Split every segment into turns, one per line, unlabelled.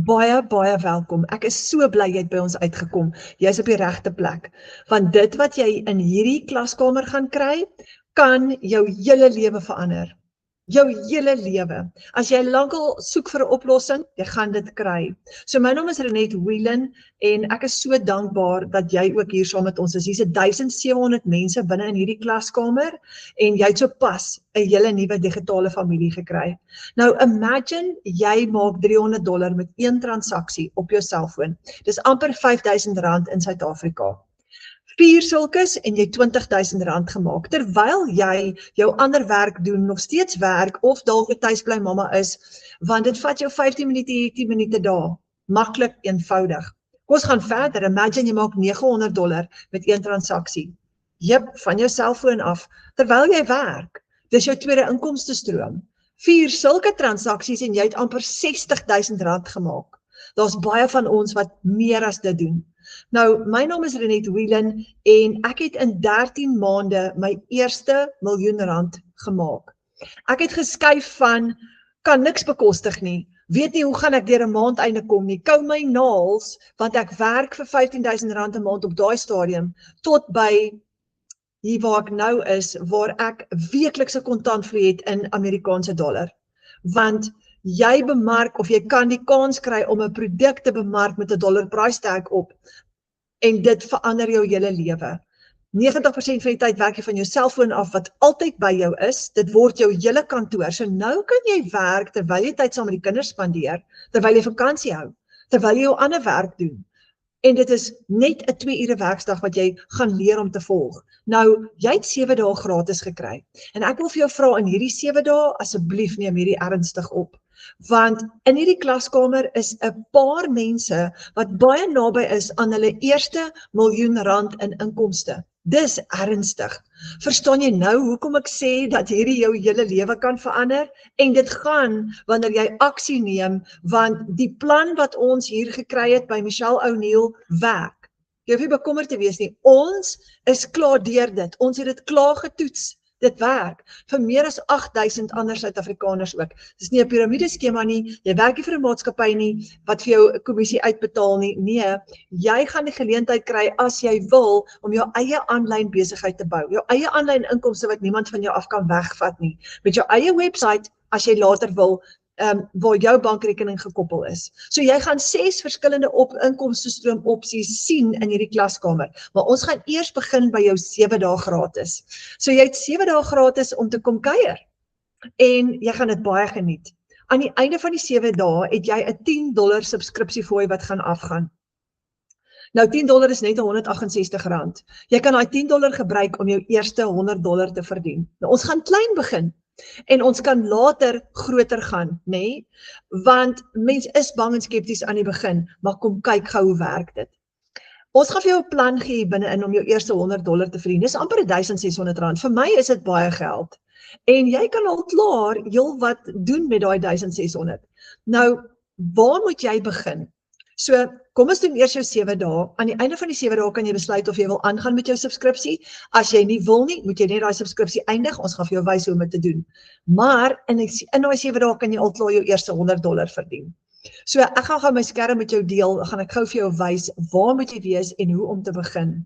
Baie welkom. Ek is so bly jy het by ons uitgekom. Jy is op die regte plek. Want dit wat jy in hierdie klaskamer gaan kry, kan jou hele lewe verander. Jou hele lewe. As jy lankal soek vir 'n oplossing, jy gaan dit kry. So my naam is Renet Whelan en ek is so dankbaar dat jy ook hier saam met ons is. Hier's 1700 mense binne in hierdie klaskamer en jy het so pas 'n hele nuwe digitale familie gekry. Nou imagine jy maak $300 met een transaksie op jou selfoon. Dis amper R5000 in Suid-Afrika. 4 sulkes en jy R20,000 gemaak, terwyl jy jou ander werk doen, nog steeds werk, of dalk 'n tuisbly mamma is, want dit vat jou 15 minute hier, 10 minute daar. Maklik, eenvoudig. Kom ons gaan verder, imagine jy maak $900 met een transaksie. Jep, van jou selfoon af, terwyl jy werk. Dis jou tweede inkomstestroom. 4 sulke transaksies en jy het amper R60,000 gemaak. Daar's baie van ons wat meer as dit doen. Nou, my naam is Renet Whelan en ek het in 13 maande my eerste R1 miljoen gemaak. Ek het geskuif van, kan niks bekostig nie, weet nie hoe gaan ek deur 'n maand einde kom nie, kou my naels, want ek werk vir R15,000 'n maand op daai stadium, tot by hier waar ek nou is, waar ek weeklikse kontantvloei het in Amerikaanse dollar. Want jy bemark of jy kan die kans kry om 'n produk te bemark met 'n dollar price tag op en dit verander jou hele lewe. 90% van die tyd werk jy van jou selfoon af wat altyd by jou is, dit word jou hele kantoor. So nou kan jy werk terwyl jy tyd saam met die kinders spandeer, terwyl jy vakansie hou, terwyl jy jou ander werk doen. En dit is net 'n 2 ure werksdag wat jy gaan leer om te volg. Nou, jy het 7 dae gratis gekry. En ek wil vir jou vra in hierdie 7 dae, asseblief neem hierdie ernstig op. Want in hierdie klaskamer is 'n paar mense wat baie naby is aan hulle eerste R1 miljoen in inkomste. Dis ernstig. Verstaan jy nou hoekom ek sê dat hierdie jou hele lewe kan verander? En dit gaan wanneer jy aksie neem, want die plan wat ons hier gekry het by Michelle O'Neil werk. Jy hoef nie bekommerd te wees nie. Ons is klaar deur dit. Ons het dit klaar getoets. Dit werk vir meer as 8000 ander Suid-Afrikaners ook. Dis nie 'n piramideskema nie, jy werk nie vir 'n maatskappy nie, wat vir jou 'n kommissie uitbetaal nie. Nee, jy gaan die geleentheid kry as jy wil, om jou eie aanlyn besigheid te bou, jou eie aanlyn inkomste wat niemand van jou af kan wegvat nie, met jou eie website, as jy later wil, waar jou bankrekening gekoppel is. So jy gaan 6 verskillende inkomstestroom opsies sien in hierdie klaskamer, maar ons gaan eers begin by jou 7 dae gratis. So jy het 7 dae gratis om te kom kuier, en jy gaan dit baie geniet. Aan die einde van die 7 dae het jy 'n $10 subskripsiefooi wat gaan afgaan. Nou $10 is net R168. Jy kan daai $10 gebruik om jou eerste $100 te verdien. Nou ons gaan klein begin. En ons kan later groter gaan, nee? Want mens is bang en skepties aan die begin, maar kom kyk gou hoe werk dit. Ons gaan vir jou 'n plan gee binne-in om jou eerste $100 te verdien. Dis amper R1600. Vir my is dit baie geld. En jy kan al klaar heel wat doen met daai 1600. Nou, waar moet jy begin? So, kom ons doen eers jou 7 dae. Aan die einde van die 7 dae kan jy besluit of jy wil aangaan met jou subskripsie. As jy nie wil nie, moet jy net daai subskripsie eindig. Ons gaan vir jou wys hoe om dit te doen. Maar in daai 7 dae kan jy al klaar jou eerste $100 verdien. So, ek gaan gou my skerm met jou deel, gaan ek gou vir jou wys waar moet jy wees en hoe om te begin.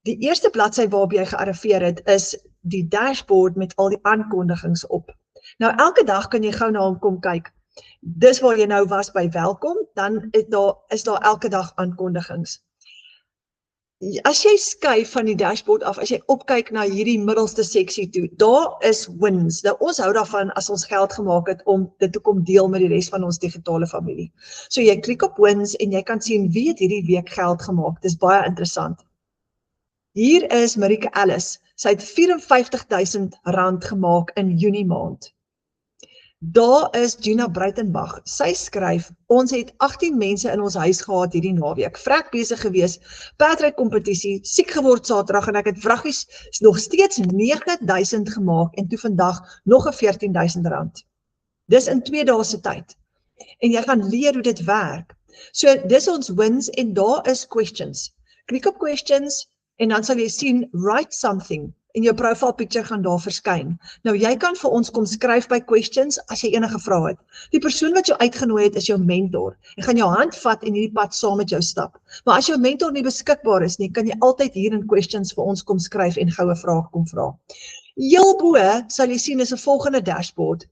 Die eerste bladsy waarop jy gearriveer het, is die dashboard met al die aankondigings op. Nou, elke dag kan jy gou na hom kom kyk. Dis waar jy nou was by welkom, dan is daar elke dag aankondigings. As jy skuif van die dashboard af, as jy opkyk na hierdie middelste seksie toe, daar is wins. Nou, ons hou daarvan as ons geld gemaak het om dit te kom deel met die res van ons digitale familie. So jy klik op wins en jy kan sien wie het hierdie week geld gemaak. Dis baie interessant. Hier is Marike Ellis. Sy het R54,000 gemaak in Junie maand. Daar is Gina Breitenbach. Sy skryf, ons het 18 mense in ons huis gehad hierdie naweek. Vrek besig gewees, perdry kompetisie, siek geword Saterdag en ek het vraggies nog steeds 9,000 gemaak en toe vandag nog 'n R14,000. Dis in 2 dae se tyd. En jy gaan leer hoe dit werk. So dis ons wins en daar is questions. Klik op questions en dan sal jy sien write something. en jou profile picture gaan daar verskyn. Nou jy kan vir ons kom skryf by questions as jy enige vrae het. Die persoon wat jou uitgenooi het is jou mentor. Hy gaan jou hand vat en hierdie pad saam met jou stap. Maar as jou mentor nie beskikbaar is nie, kan jy altyd hier in questions vir ons kom skryf en goue vrae kom vra. Heel bo sal jy sien is 'n volgende dashboard.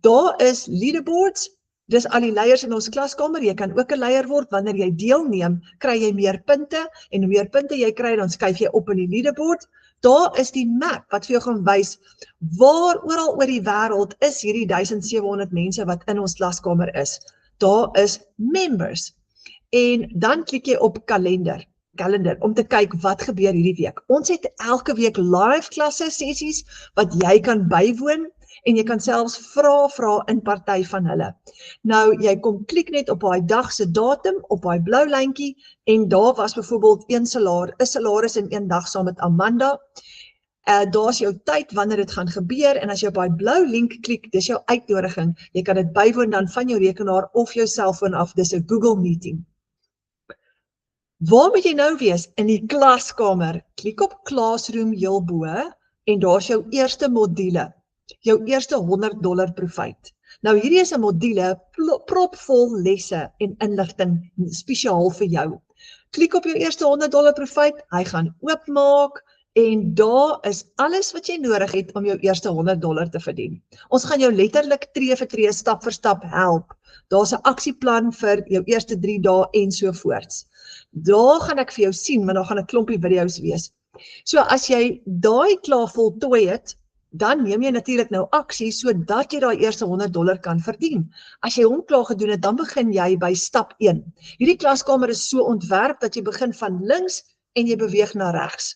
Daar is leaderboards. Dis al die leiers in ons klaskamer, jy kan ook 'n leier word, wanneer jy deelneem, kry jy meer punte, en hoe meer punte jy kry, dan skuif jy op in die leaderboard. Daar is die map wat vir jou gaan wys, waar oral oor die wêreld is hierdie 1700 mense wat in ons klaskamer is. Daar is members. En dan klik jy op kalender, om te kyk wat gebeur hierdie week. Ons het elke week live klasse sessies, wat jy kan bywoon, en jy kan selfs vra in party van hulle. Nou, jy kom klik net op daai dag se datum, op daai blou lyntjie, en daar was byvoorbeeld 'n salaris in 1 dag saam met Amanda. Daar is jou tyd wanneer dit gaan gebeur, en as jy op daai blou link klik, dis jou uitnodiging. Jy kan dit bywoon dan van jou rekenaar of jou selfoon af, dis 'n Google Meeting. Waar moet jy nou wees? In die klaskamer. Klik op Classroom heel bo, en daar is jou eerste module. Jou eerste $100 profijt. Nou hierdie is 'n module propvol lesse en inligting spesiaal vir jou. Klik op jou eerste $100 profijt, hy gaan oopmaak en daar is alles wat jy nodig het om jou eerste $100 te verdien. Ons gaan jou letterlik tree vir tree, stap vir stap help. Daar's 'n aksieplan vir jou eerste 3 dae en so voorts. Daar gaan ek vir jou sien, maar daar gaan 'n klompie video's wees. So as jy daai klaar voltooi het, dan neem jy natuurlik nou aksie, sodat jy daai eerste $100 kan verdien. As jy hom klaar gedoen het, dan begin jy by stap 1. Hierdie klaskamer is so ontwerp, dat jy begin van links, en jy beweeg na regs.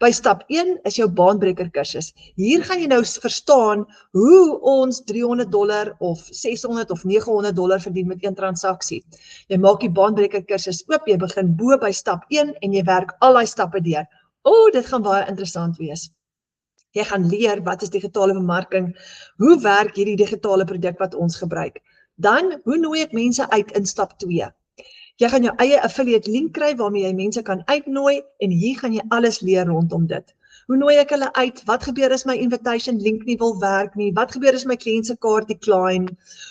By stap 1 is jou baanbreker kursus. Hier gaan jy nou verstaan, hoe ons $300 of $600 of $900 verdien met 1 transaksie. Jy maak die baanbreker kursus oop, jy begin bo by stap 1, en jy werk al die stappe deur. Dit gaan baie interessant wees. Jy gaan leer wat is digitale bemarking, hoe werk hierdie digitale produk wat ons gebruik. Dan, hoe nooi ek mense uit in stap 2? Jy gaan jou eie affiliate link kry waarmee jy mense kan uitnooi en hier gaan jy alles leer rondom dit. Hoe nooi ek hulle uit? Wat gebeur as my invitation link nie wil werk nie? Wat gebeur as my kliënt se kaart decline?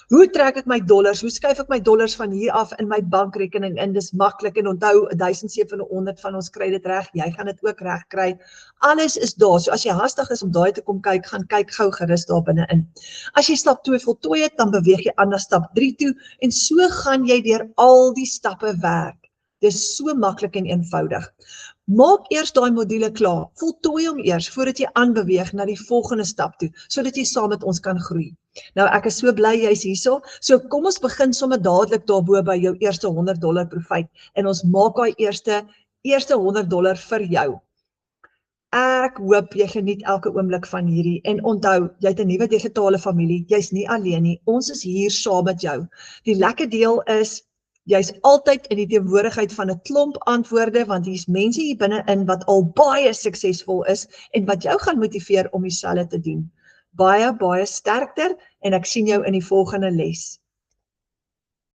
Hoe trek ek my dollars? Hoe skuif ek my dollars van hier af in my bankrekening in? Dis maklik en onthou 1700 van ons kry dit reg. Jy gaan dit ook reg kry. Alles is daar. So as jy hastig is om daai te kom kyk, gaan kyk gou gerus daar binne in. As jy stap 2 voltooi het, dan beweeg jy aan na stap 3 toe en so gaan jy deur al die stappe werk. Dis so maklik en eenvoudig. Maak eers daai module klaar, voltooi hom eers voordat jy aanbeweeg na die volgende stap toe, sodat jy saam met ons kan groei. Nou ek is so bly jy's hierso, so kom ons begin sommer dadelik daarbo by jou eerste $100 profijt en ons maak daai eerste $100 vir jou. Ek hoop jy geniet elke oomblik van hierdie en onthou, jy het 'n nuwe digitale familie, jy's nie alleen nie, ons is hier saam met jou. Die lekker deel is, jy's altyd in die teenwoordigheid van 'n klomp antwoorde, want hier's mense hier binne-in wat al baie suksesvol is en wat jou gaan motiveer om dieselfde te doen. Baie sterkter en ek sien jou in die volgende les.